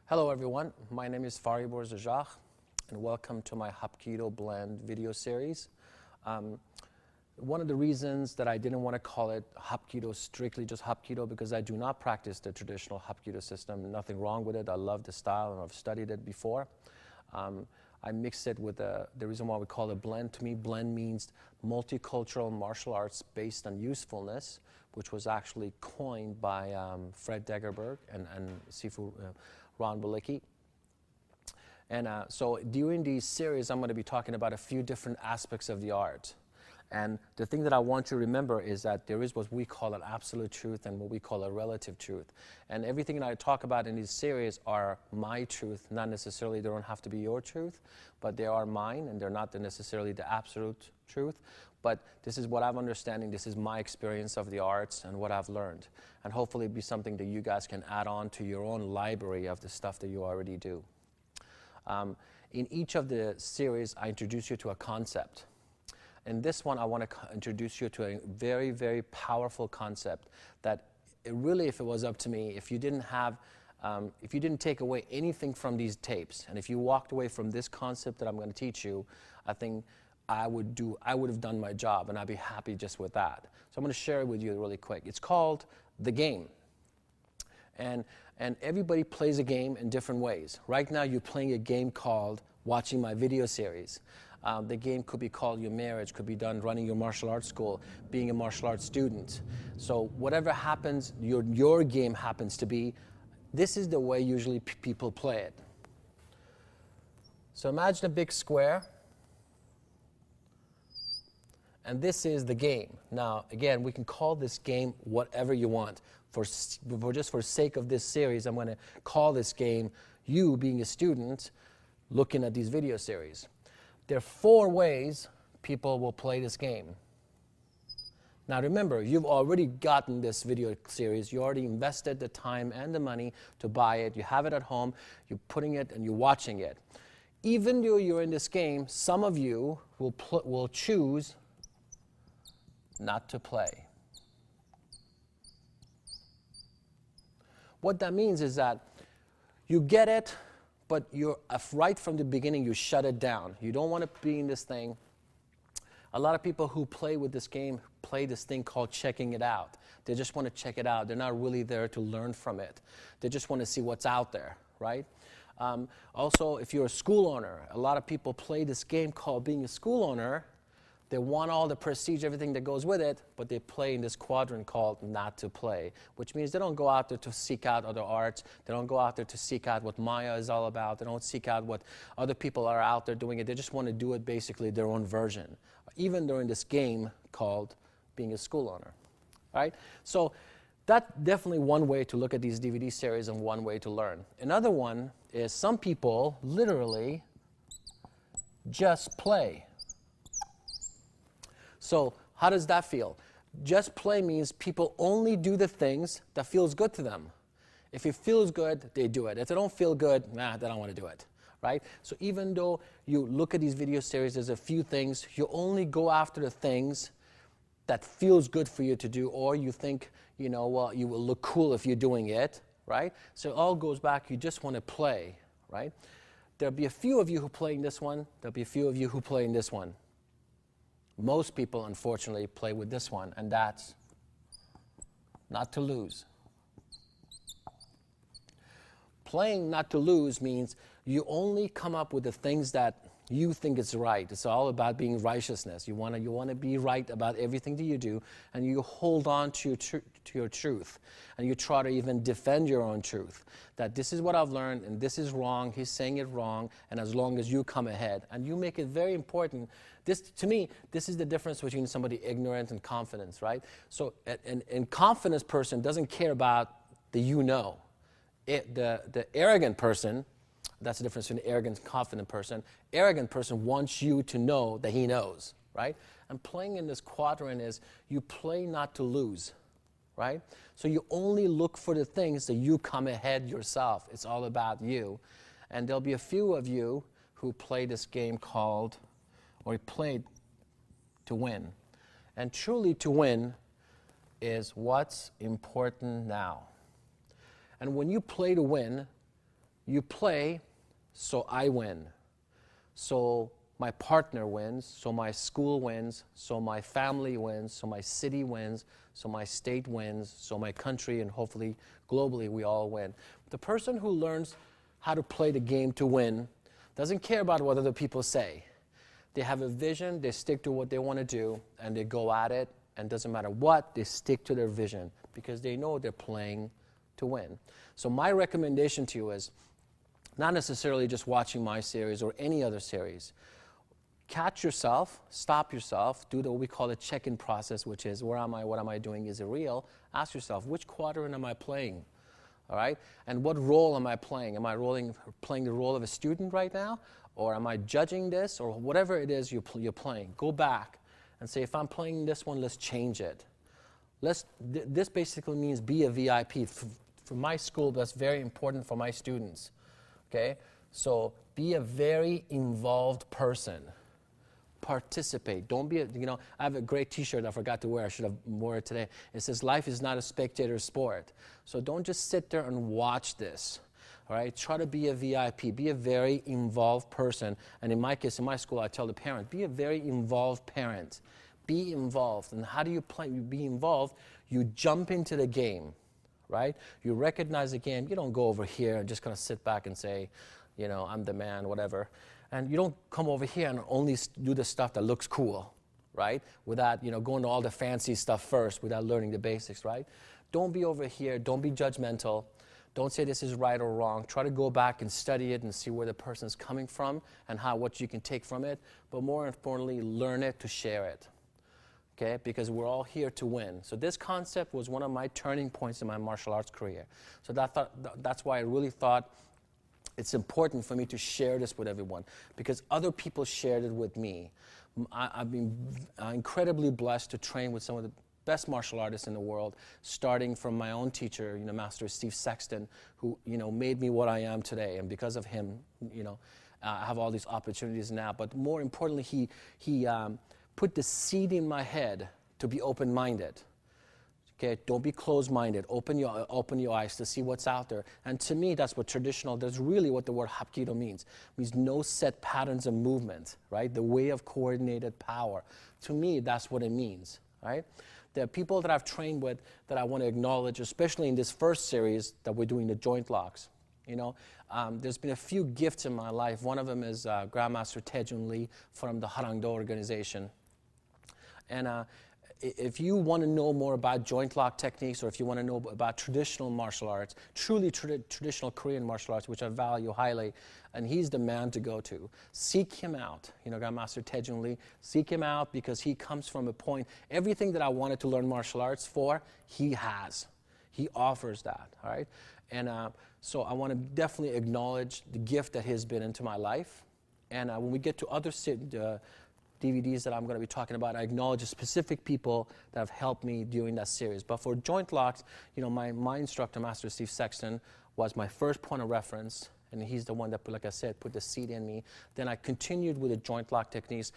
Hello everyone, my name is Fariborz and welcome to my Hapkido Blend video series. One of the reasons that I didn't want to call it Hapkido, strictly just Hapkido, because I do not practice the traditional Hapkido system. Nothing wrong with it. I love the style and I've studied it before. I mix it with the reason why we call it blend. To me, blend means multicultural martial arts based on usefulness, which was actually coined by Fred Degerberg and Sifu Ron Balicki. And so during these series, I'm going to be talking about a few different aspects of the art. And the thing that I want you to remember is that there is what we call an absolute truth and what we call a relative truth. And everything that I talk about in these series are my truth, not necessarily, they don't have to be your truth, but they are mine and they're not necessarily the absolute truth. But this is what I'm understanding, this is my experience of the arts and what I've learned. And hopefully it'll be something that you guys can add on to your own library of the stuff that you already do. In each of the series, I introduce you to a concept. In this one, I want to introduce you to a very, very powerful concept that really, if it was up to me, if you didn't take away anything from these tapes, and if you walked away from this concept that I'm going to teach you, I think I would have done my job, and I'd be happy just with that. So I'm going to share it with you really quick. It's called the game. And everybody plays a game in different ways. Right now, you're playing a game called watching my video series. The game could be called your marriage, could be done running your martial arts school, being a martial arts student. So whatever happens, your game happens to be, this is the way usually people play it. So imagine a big square, and this is the game. Now, again, we can call this game whatever you want. Just for sake of this series, I'm going to call this game you being a student looking at these video series. There are 4 ways people will play this game. Now remember, you've already gotten this video series. You already invested the time and the money to buy it. You have it at home. You're putting it and you're watching it. Even though you're in this game, some of you will choose not to play. What that means is that you get it, but you're right from the beginning, you shut it down. You don't want to be in this thing. A lot of people who play with this game play this thing called checking it out. They just want to check it out. They're not really there to learn from it. They just want to see what's out there, right? Also, if you're a school owner, a lot of people play this game called being a school owner. They want all the prestige, everything that goes with it, but they play in this quadrant called not to play, which means they don't go out there to seek out other arts. They don't go out there to seek out what Maya is all about. They don't seek out what other people are out there doing it. They just want to do it basically their own version, even during this game called being a school owner. All right? So that's definitely one way to look at these DVD series and one way to learn. Another one is some people literally just play. So how does that feel? Just play means people only do the things that feels good to them. If it feels good, they do it. If they don't feel good, nah, they don't want to do it, right? So even though you look at these video series, there's a few things, you only go after the things that feels good for you to do, or you think, you know, well, you will look cool if you're doing it, right? So it all goes back, you just want to play, right? There'll be a few of you who play in this one. There'll be a few of you who play in this one. Most people, unfortunately, play with this one, and that's not to lose. Playing not to lose means you only come up with the things that you think is right. It's all about being righteousness. You want to be right about everything that you do, and you hold on to your truth, and you try to even defend your own truth. That this is what I've learned, and this is wrong. He's saying it wrong, and as long as you come ahead, and you make it very important. This, to me, this is the difference between somebody ignorant and confident, right? So, an confident person doesn't care about the you know. The arrogant person. That's the difference between an arrogant and confident person. Arrogant person wants you to know that he knows, right? And playing in this quadrant is you play not to lose, right? So you only look for the things that you come ahead yourself. It's all about you. And there'll be a few of you who play this game called, or played to win. And truly to win is what's important now. And when you play to win, You play so I win, so my partner wins, so my school wins, so my family wins, so my city wins, so my state wins, so my country, and hopefully globally we all win. The person who learns how to play the game to win doesn't care about what other people say. They have a vision, they stick to what they want to do, and they go at it, and doesn't matter what, they stick to their vision because they know they're playing to win. So my recommendation to you is not necessarily just watching my series or any other series. Catch yourself, stop yourself, do what we call a check-in process, which is where am I, what am I doing, is it real? Ask yourself, which quadrant am I playing? All right? And what role am I playing? Am I playing the role of a student right now? Or am I judging this? Or whatever it is you're playing. Go back and say, if I'm playing this one, let's change it. This basically means be a VIP. For my school, that's very important for my students. Okay? So be a very involved person. Participate. Don't be I have a great t-shirt I forgot to wear. I should have worn it today. It says, life is not a spectator sport. So don't just sit there and watch this. All right? Try to be a VIP. Be a very involved person. And in my case, in my school, I tell the parent, be a very involved parent. Be involved. And how do you be involved? You jump into the game. Right? You recognize the game. You don't go over here and just kind of sit back and say, I'm the man, whatever. And you don't come over here and only do the stuff that looks cool, right? Without, going to all the fancy stuff first, without learning the basics, right? Don't be over here. Don't be judgmental. Don't say this is right or wrong. Try to go back and study it and see where the person's coming from and what you can take from it. But more importantly, learn it to share it, okay? Because we're all here to win. So this concept was one of my turning points in my martial arts career. So that's why I really thought it's important for me to share this with everyone, because other people shared it with me. I've been incredibly blessed to train with some of the best martial artists in the world, starting from my own teacher, Master Steve Sexton, who, made me what I am today. And because of him, I have all these opportunities now. But more importantly, he put the seed in my head to be open-minded. Okay, don't be closed-minded. Open your eyes to see what's out there. And to me, that's really what the word Hapkido means. It means no set patterns of movement, right? The way of coordinated power. To me, that's what it means, right? There are people that I've trained with that I want to acknowledge, especially in this first series that we're doing, the joint locks. There's been a few gifts in my life. One of them is Grandmaster Taejun Lee from the Harangdo organization. And if you want to know more about joint lock techniques, or if you want to know about traditional martial arts, truly traditional Korean martial arts, which I value highly, and he's the man to go to, seek him out. Grandmaster Taejun Lee, seek him out, because he comes from a point, everything that I wanted to learn martial arts for, he has. He offers that, all right? And so I want to definitely acknowledge the gift that has been into my life. And when we get to other DVDs that I'm going to be talking about, I acknowledge the specific people that have helped me during that series. But for joint locks, my instructor, Master Steve Sexton, was my first point of reference, and he's the one that, like I said, put the seed in me. Then I continued with the joint lock techniques,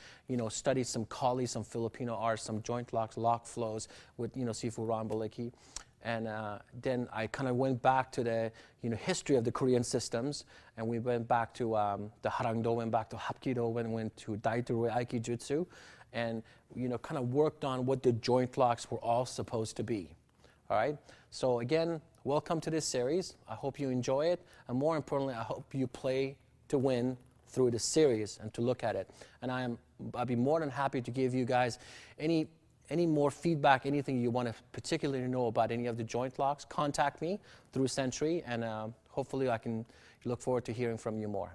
studied some Kali, some Filipino arts, some joint locks, lock flows with, Sifu Rambaliki. And then I kind of went back to the history of the Korean systems, and we went back to the Harangdo, went back to Hapkido, went to Daito-ryu Aikijutsu, and kind of worked on what the joint locks were all supposed to be. All right. So again, welcome to this series. I hope you enjoy it, and more importantly, I hope you play to win through the series and to look at it. And I'd be more than happy to give you guys any more feedback, anything you want to particularly know about any of the joint locks, contact me through Sentry, and hopefully I can look forward to hearing from you more.